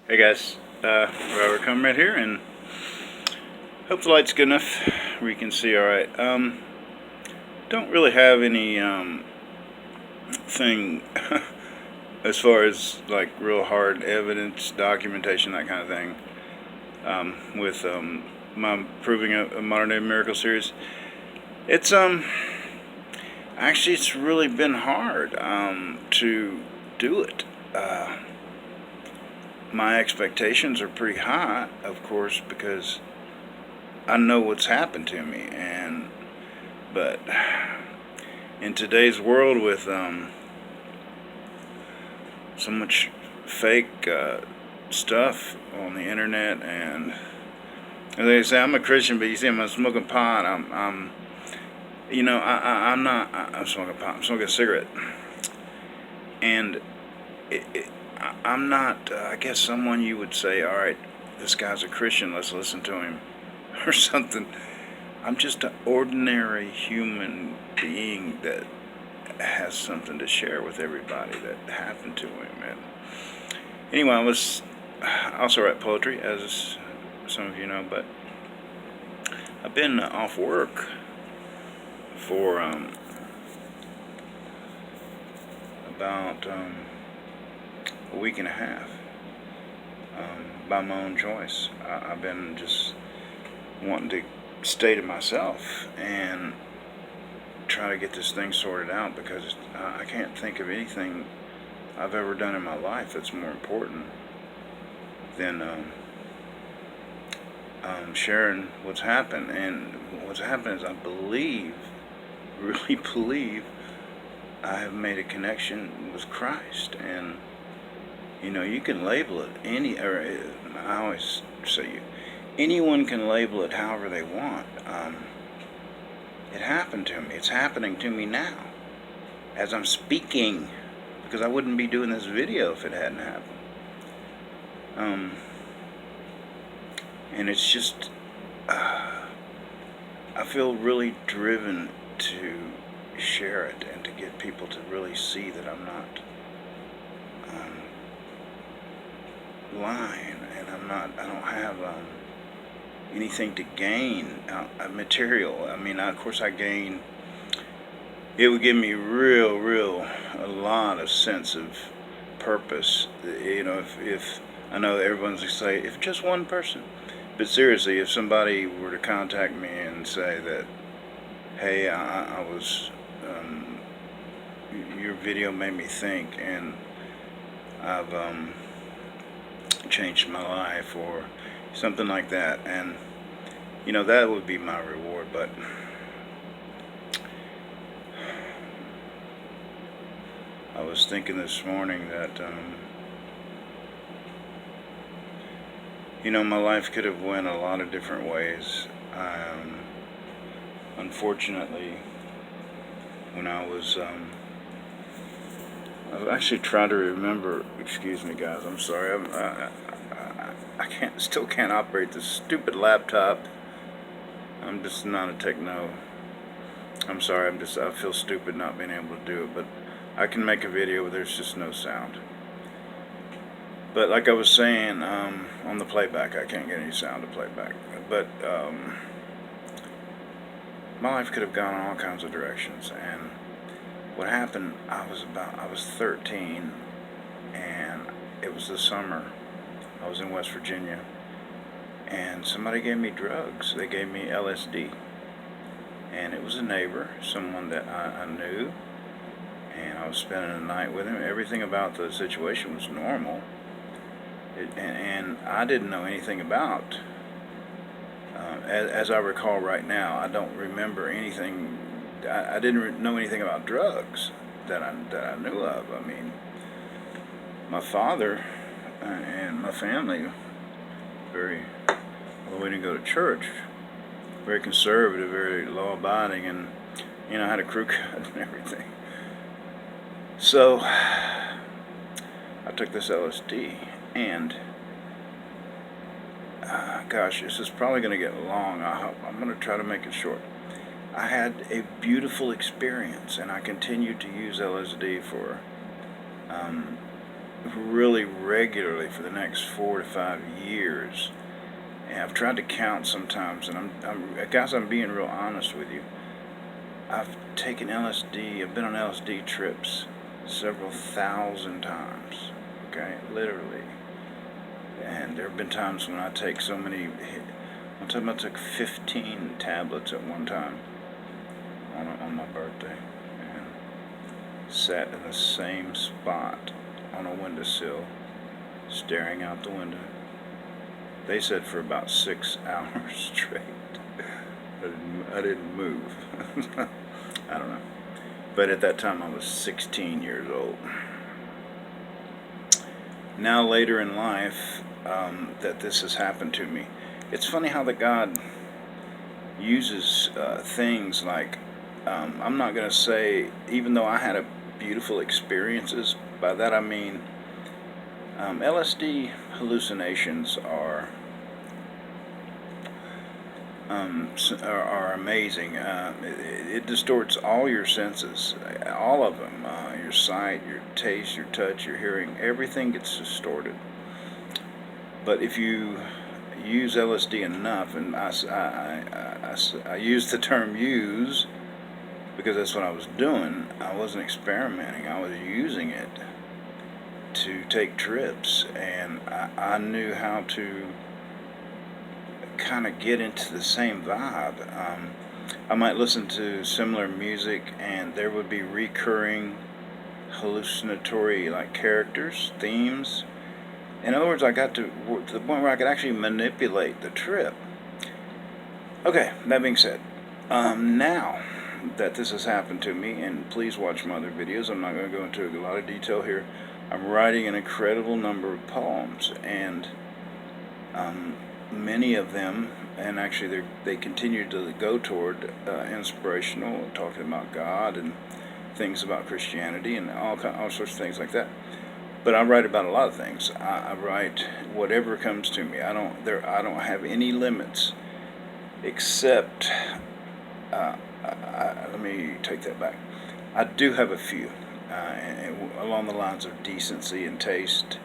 Hey guys, Robert coming right here, and hope the light's good enough where you can see alright. Don't really have any thing as far as like real hard evidence, documentation, that kind of thing, with my proving a modern day miracle series. It's actually it's really been hard to do it. My expectations are pretty high, of course, because I know what's happened to me, but in today's world with so much fake stuff on the internet, and as they say, I'm a Christian, but you see, I'm smoking pot. I'm smoking pot. I'm smoking a cigarette, and I'm not. I guess someone you would say, all right, this guy's a Christian. Let's listen to him, or something. I'm just an ordinary human being that has something to share with everybody that happened to him. And anyway, I also write poetry, as some of you know, but I've been off work for about a week and a half, by my own choice. I've been just wanting to stay to myself and try to get this thing sorted out, because I can't think of anything I've ever done in my life that's more important than sharing what's happened. And what's happened is I really believe, I have made a connection with Christ. And you can label it I always say anyone can label it however they want. It happened to me. It's happening to me now as I'm speaking, because I wouldn't be doing this video if it hadn't happened. And it's just I feel really driven to share it and to get people to really see that I'm not lying, and I don't have anything to gain material. I mean, of course I gain, it would give me a lot of sense of purpose. If I know that everyone's going to say, if just one person, but seriously, if somebody were to contact me and say that, hey, I was, your video made me think, and I've changed my life, or something like that, and that would be my reward. But I was thinking this morning that my life could have went a lot of different ways. Unfortunately, when I've actually tried to remember. Excuse me, guys. I'm sorry. I still can't operate this stupid laptop. I'm just not a techno. I'm sorry. I feel stupid not being able to do it, but I can make a video where there's just no sound. But like I was saying, on the playback, I can't get any sound to playback. But my life could have gone in all kinds of directions. And what happened, I was 13, and it was the summer. I was in West Virginia, and somebody gave me drugs. They gave me LSD, and it was a neighbor, someone that I knew, and I was spending the night with him. Everything about the situation was normal, and I didn't know anything about. As I recall right now, I don't remember anything. I didn't know anything about drugs that I knew of. I mean, my father and my family, although we didn't go to church, very conservative, very law-abiding, and I had a crew cut and everything. So I took this LSD, and gosh, this is probably going to get long. I'm going to try to make it short. I had a beautiful experience, and I continued to use LSD for really regularly for the next 4 to 5 years. And I've tried to count sometimes, and guys, I'm being real honest with you. I've taken LSD, I've been on LSD trips several thousand times, okay, literally. And there have been times when I take so many, one time I took 15 tablets at one time on my birthday, and sat in the same spot on a windowsill, staring out the window. They said for about 6 hours straight. I didn't move. I don't know. But at that time I was 16 years old. Now later in life, that this has happened to me. It's funny how that God uses things like, I'm not going to say, even though I had a beautiful experiences, by that I mean LSD hallucinations are amazing. It distorts all your senses, all of them. Your sight, your taste, your touch, your hearing, everything gets distorted. But if you use LSD enough, and I use the term use because that's what I was doing. I wasn't experimenting. I was using it to take trips, and I knew how to kind of get into the same vibe. I might listen to similar music, and there would be recurring hallucinatory like characters, themes. In other words, I got to the point where I could actually manipulate the trip. Okay, that being said, now that this has happened to me, and please watch my other videos, I'm not going to go into a lot of detail here. I'm writing an incredible number of poems, and many of them, and actually they continue to go toward inspirational, talking about God and things about Christianity and all sorts of things like that. But I write about a lot of things. I write whatever comes to me. I don't have any limits, except let me take that back. I do have a few, along the lines of decency and taste.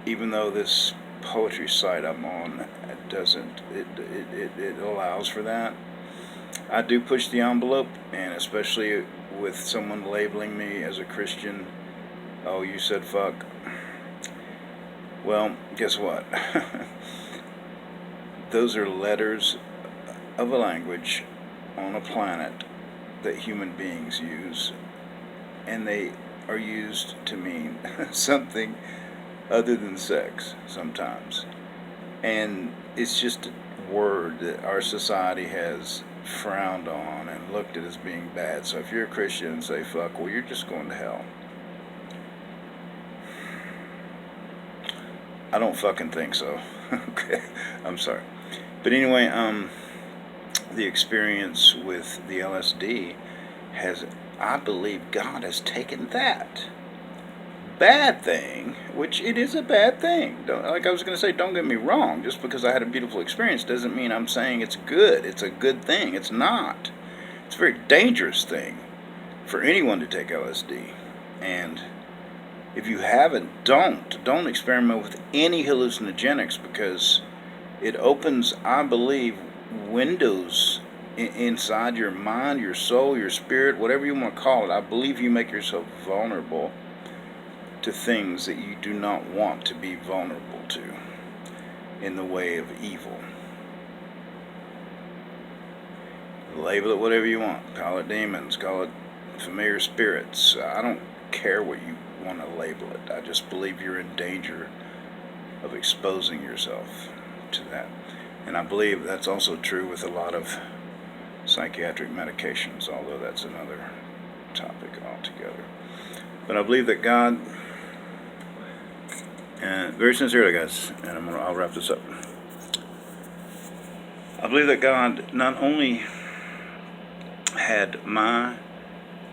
Even though this poetry site I'm on it allows for that. I do push the envelope, and especially with someone labeling me as a Christian. Oh, you said fuck. Well, guess what? Those are letters of a language on a planet that human beings use, and they are used to mean something other than sex sometimes. And it's just a word that our society has frowned on and looked at as being bad. So if you're a Christian and say fuck, well, you're just going to hell. I don't fucking think so. Okay, I'm sorry. But anyway, the experience with the LSD has, I believe God has taken that bad thing, which it is a bad thing. Like I was going to say, don't get me wrong. Just because I had a beautiful experience doesn't mean I'm saying it's good. It's a good thing. It's not. It's a very dangerous thing for anyone to take LSD. And if you haven't, don't experiment with any hallucinogenics, because it opens, I believe, windows inside your mind, your soul, your spirit, whatever you want to call it. I believe you make yourself vulnerable to things that you do not want to be vulnerable to in the way of evil. Label it whatever you want. Call it demons, call it familiar spirits. I don't care what you want to label it. I just believe you're in danger of exposing yourself to that. And I believe that's also true with a lot of psychiatric medications, although that's another topic altogether. But I believe that God, and very sincerely, guys, and I'll wrap this up. I believe that God not only had my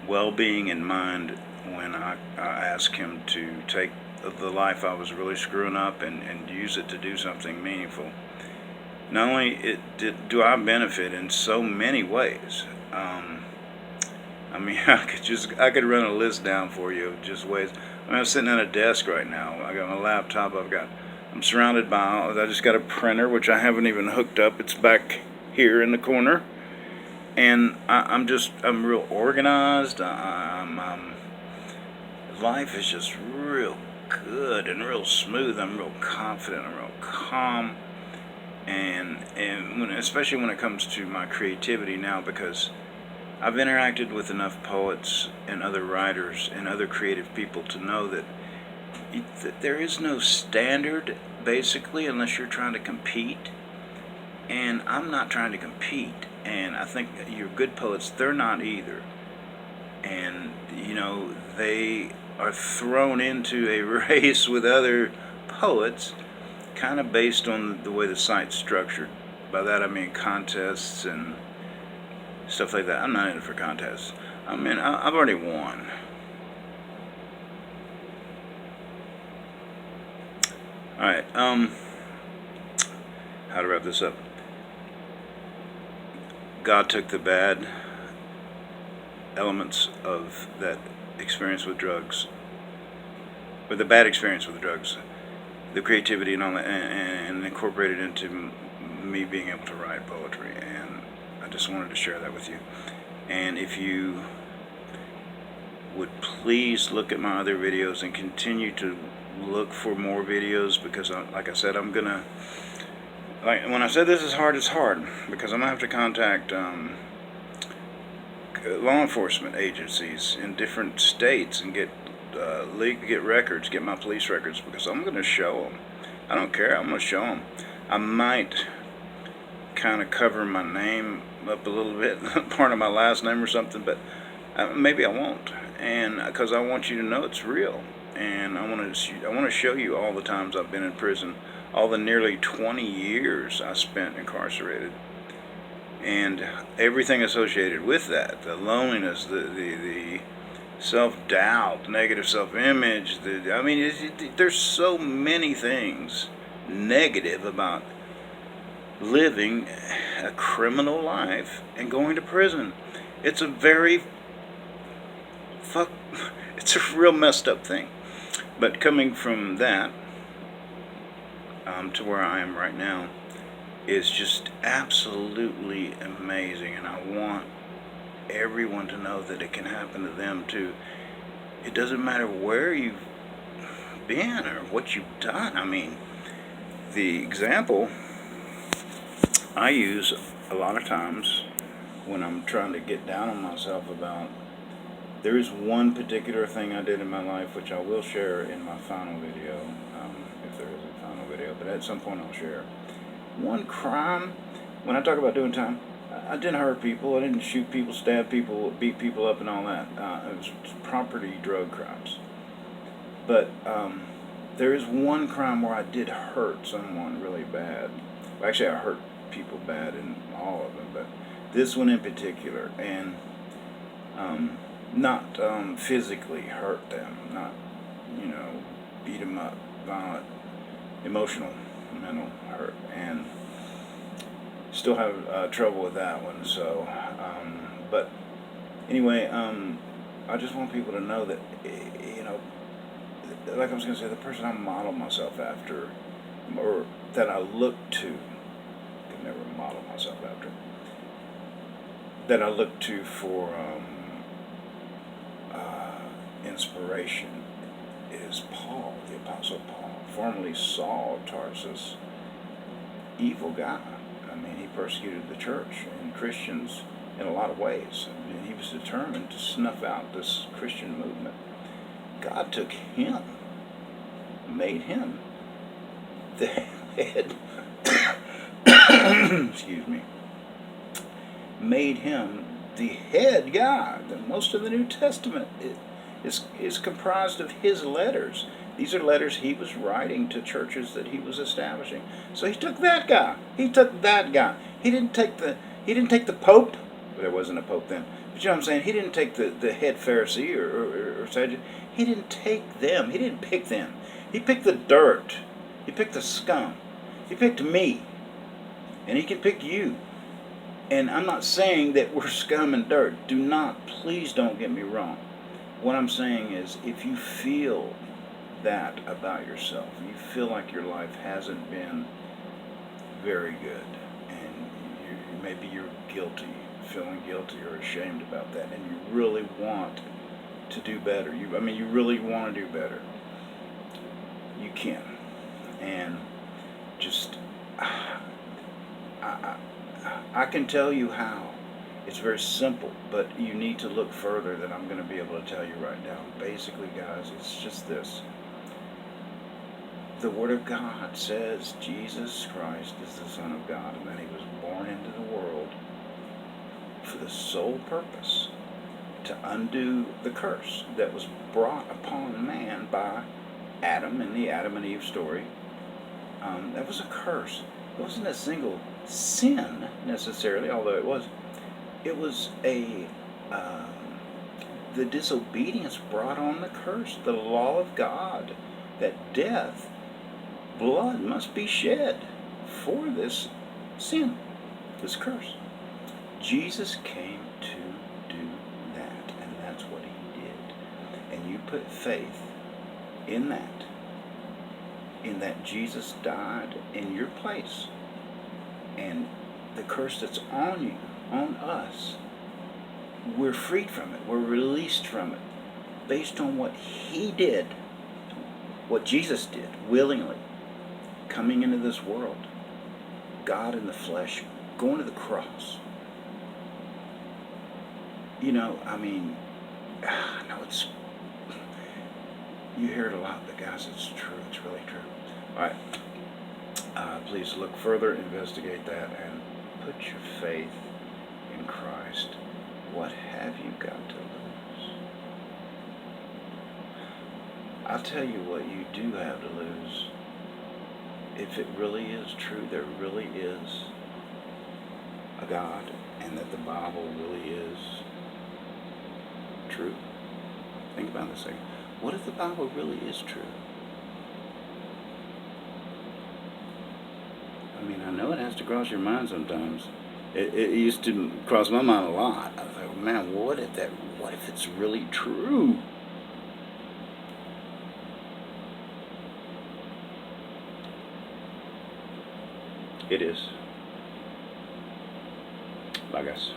well-being in mind when I asked Him to take the life I was really screwing up and use it to do something meaningful. Not only do I benefit in so many ways. I mean, I could run a list down for you of just ways. I'm sitting at a desk right now. I got my laptop. I'm surrounded by. I just got a printer, which I haven't even hooked up. It's back here in the corner, and I'm real organized. Life is just real good and real smooth. I'm real confident. I'm real calm, and especially when it comes to my creativity now, because I've interacted with enough poets and other writers and other creative people to know that there is no standard, basically, unless you're trying to compete. And I'm not trying to compete. And I think your good poets, they're not either. And, they are thrown into a race with other poets, kind of based on the way the site's structured. By that I mean contests and stuff like that. I'm not in it for contests. I've already won. Alright, how to wrap this up. God took the bad elements of that experience with drugs, or the bad experience with drugs, the creativity and all that, and incorporated into me being able to write poetry. And I just wanted to share that with you. And if you would please look at my other videos and continue to look for more videos, because like I said, I'm gonna, when I said this is hard, it's hard because I'm gonna have to contact law enforcement agencies in different states and get records, get my police records, because I'm gonna show them. I don't care. I'm gonna show them. I might kind of cover my name up a little bit, part of my last name or something, but maybe I won't. And because I want you to know it's real, and I want to show you all the times I've been in prison, all the nearly 20 years I spent incarcerated, and everything associated with that, the loneliness, the self-doubt, negative self-image. There's so many things negative about living a criminal life and going to prison. It's a it's a real messed up thing. But coming from that to where I am right now is just absolutely amazing, and I want everyone to know that it can happen to them too. It doesn't matter where you've been or what you've done. The example I use a lot of times when I'm trying to get down on myself about, there is one particular thing I did in my life which I will share in my final video, if there is a final video, but at some point I'll share. One crime, when I talk about doing time, I didn't hurt people, I didn't shoot people, stab people, beat people up and all that. It was property drug crimes. But there is one crime where I did hurt someone really bad. Well, actually, I hurt people bad in all of them, but this one in particular, and not physically hurt them, not, beat them up, violent, emotional, mental hurt, and still have trouble with that one. So, but anyway, I just want people to know that, like I was going to say, the person I model myself after, or that I look to, I could never model myself after, that I look to for inspiration is Paul, the Apostle Paul, formerly Saul of Tarsus. Evil guy. He persecuted the church and Christians in a lot of ways. He was determined to snuff out this Christian movement. God took him, made him the head, excuse me, made him the head guy. Most of the New Testament is comprised of his letters. These are letters he was writing to churches that he was establishing. So he took that guy. He took that guy. He didn't take the Pope. There wasn't a Pope then. But you know what I'm saying? He didn't take the head Pharisee or Sadducee. He didn't take them. He didn't pick them. He picked the dirt. He picked the scum. He picked me. And he can pick you. And I'm not saying that we're scum and dirt. Please don't get me wrong. what I'm saying is, if you feel that about yourself, you feel like your life hasn't been very good, and maybe you're guilty, feeling guilty or ashamed about that, and you really want to do better. You really want to do better. You can, and just I, I, I can tell you how. It's very simple, but you need to look further than I'm going to be able to tell you right now. Basically, guys, it's just this. The Word of God says Jesus Christ is the Son of God, and that He was born into the world for the sole purpose to undo the curse that was brought upon man by Adam in the Adam and Eve story. That was a curse. It wasn't a single sin necessarily, although it was. It was um, the disobedience brought on the curse, the law of God, that death, blood must be shed for this sin, this curse. Jesus came to do that, and that's what He did. And you put faith in that Jesus died in your place, and the curse that's on you, on us, we're freed from it, we're released from it, based on what He did, what Jesus did, willingly, coming into this world, God in the flesh, going to the cross. I know you hear it a lot, but guys, it's true, it's really true. Alright, please look further, investigate that, and put your faith in Christ. What have you got to lose? I'll tell you what you do have to lose. If it really is true, there really is a God, and that the Bible really is true. Think about this a second. What if the Bible really is true? I know it has to cross your mind sometimes. It used to cross my mind a lot. I was like, man, what if it's really true? It is. Bye, guys.